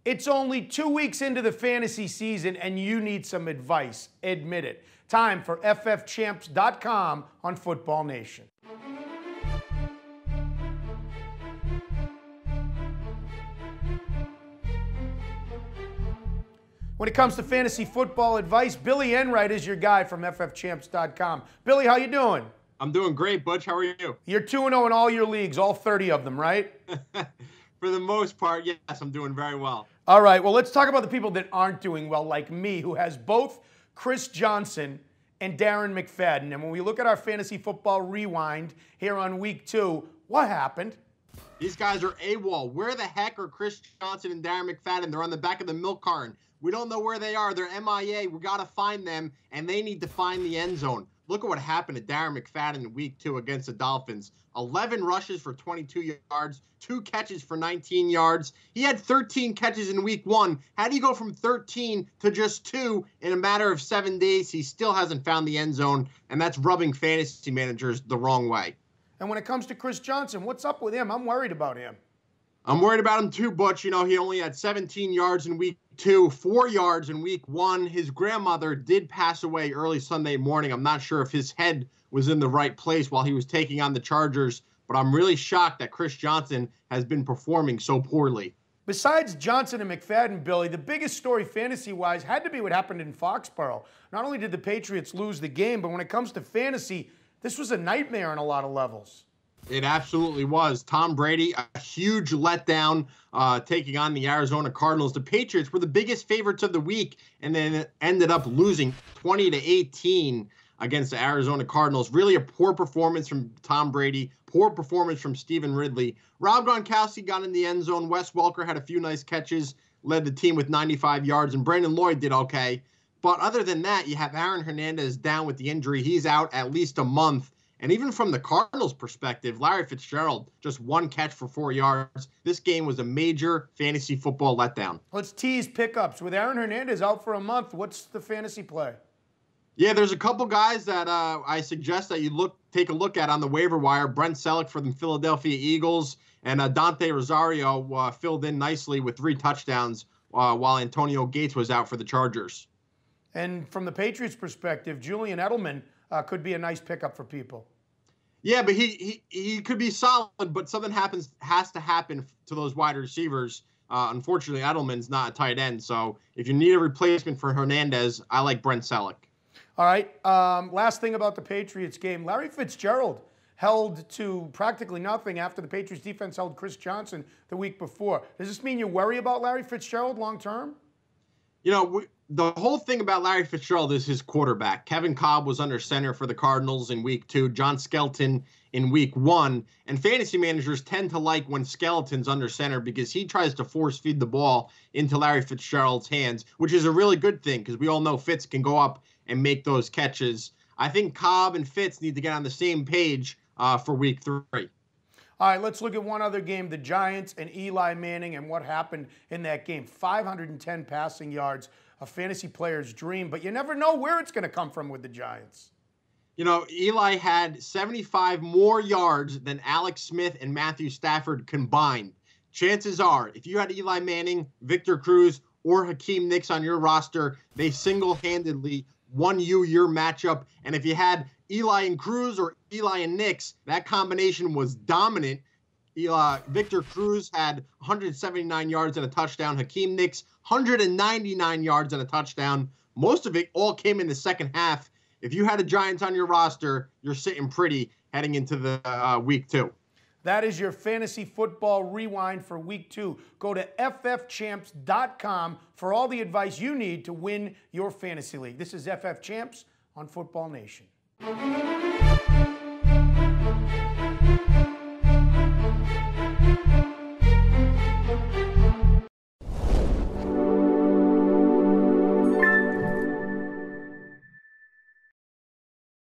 It's only 2 weeks into the fantasy season and you need some advice. Admit it. Time for ffchamps.com on Football Nation. When it comes to fantasy football advice, Billy Enright is your guy from ffchamps.com. Billy, how you doing? I'm doing great, Butch. How are you? You're 2-0 in all your leagues, all 30 of them, right? For the most part, yes, I'm doing very well. All right, well, let's talk about the people that aren't doing well, like me, who has both Chris Johnson and Darren McFadden. And when we look at our fantasy football rewind here on week 2, what happened? These guys are AWOL. Where the heck are Chris Johnson and Darren McFadden? They're on the back of the milk carton. We don't know where they are. They're MIA. We got to find them, and they need to find the end zone. Look at what happened to Darren McFadden in week 2 against the Dolphins. 11 rushes for 22 yards, 2 catches for 19 yards. He had 13 catches in week 1. How do you go from 13 to just 2 in a matter of 7 days? He still hasn't found the end zone, and that's rubbing fantasy managers the wrong way. And when it comes to Chris Johnson, what's up with him? I'm worried about him. I'm worried about him too, Butch. You know, he only had 17 yards in week 2, 4 yards in week 1. His grandmother did pass away early Sunday morning. I'm not sure if his head was in the right place while he was taking on the Chargers, but I'm really shocked that Chris Johnson has been performing so poorly. Besides Johnson and McFadden, Billy, the biggest story fantasy-wise had to be what happened in Foxborough. Not only did the Patriots lose the game, but when it comes to fantasy, this was a nightmare on a lot of levels. It absolutely was. Tom Brady, a huge letdown, taking on the Arizona Cardinals. The Patriots were the biggest favorites of the week and then ended up losing 20-18 against the Arizona Cardinals. Really a poor performance from Tom Brady, poor performance from Stephen Ridley. Rob Gronkowski got in the end zone. Wes Welker had a few nice catches, led the team with 95 yards, and Brandon Lloyd did okay. But other than that, you have Aaron Hernandez down with the injury. He's out at least a month. And even from the Cardinals' perspective, Larry Fitzgerald, just 1 catch for 4 yards. This game was a major fantasy football letdown. Let's tease pickups. With Aaron Hernandez out for a month, what's the fantasy play? Yeah, there's a couple guys that I suggest that you take a look at on the waiver wire. Brent Selleck for the Philadelphia Eagles, and Dante Rosario filled in nicely with 3 touchdowns while Antonio Gates was out for the Chargers. And from the Patriots' perspective, Julian Edelman could be a nice pickup for people. Yeah, but he could be solid, but something has to happen to those wide receivers. Unfortunately, Edelman's not a tight end, so if you need a replacement for Hernandez, I like Brent Selleck. All right, last thing about the Patriots game. Larry Fitzgerald held to practically nothing after the Patriots defense held Chris Johnson the week before. Does this mean you worry about Larry Fitzgerald long term? You know, the whole thing about Larry Fitzgerald is his quarterback. Kevin Kolb was under center for the Cardinals in week 2, John Skelton in week 1. And fantasy managers tend to like when Skelton's under center because he tries to force feed the ball into Larry Fitzgerald's hands, which is a really good thing because we all know Fitz can go up and make those catches. I think Kolb and Fitz need to get on the same page for week 3. All right, let's look at one other game, the Giants and Eli Manning and what happened in that game. 510 passing yards, a fantasy player's dream, but you never know where it's going to come from with the Giants. You know, Eli had 75 more yards than Alex Smith and Matthew Stafford combined. Chances are, if you had Eli Manning, Victor Cruz, or Hakeem Nicks on your roster, they single-handedly won you your matchup. And if you had Eli and Cruz or Eli and Nicks, that combination was dominant. Victor Cruz had 179 yards and a touchdown. Hakeem Nicks, 199 yards and a touchdown. Most of it all came in the second half. If you had a Giants on your roster, you're sitting pretty heading into the week 2. That is your fantasy football rewind for week 2. Go to ffchamps.com for all the advice you need to win your fantasy league. This is FF Champs on Football Nation.